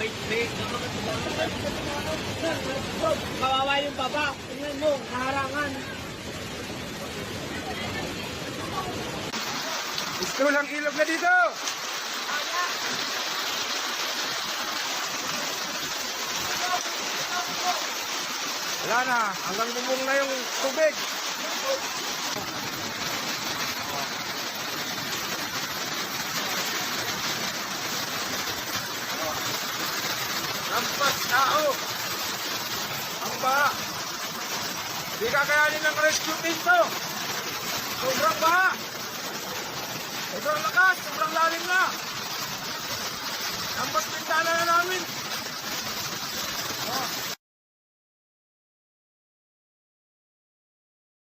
may kawawa yung baba. Tingnan mo, naharangan. Gusto lang ilog na dito. Wala na, hanggang bubong na yung tubig. Lampas tao. Ang baha. Di kakayanin ng rescue team to. Sobrang baha. Sobrang lakas, sobrang lalim na. Lampas pintana na namin. Oh.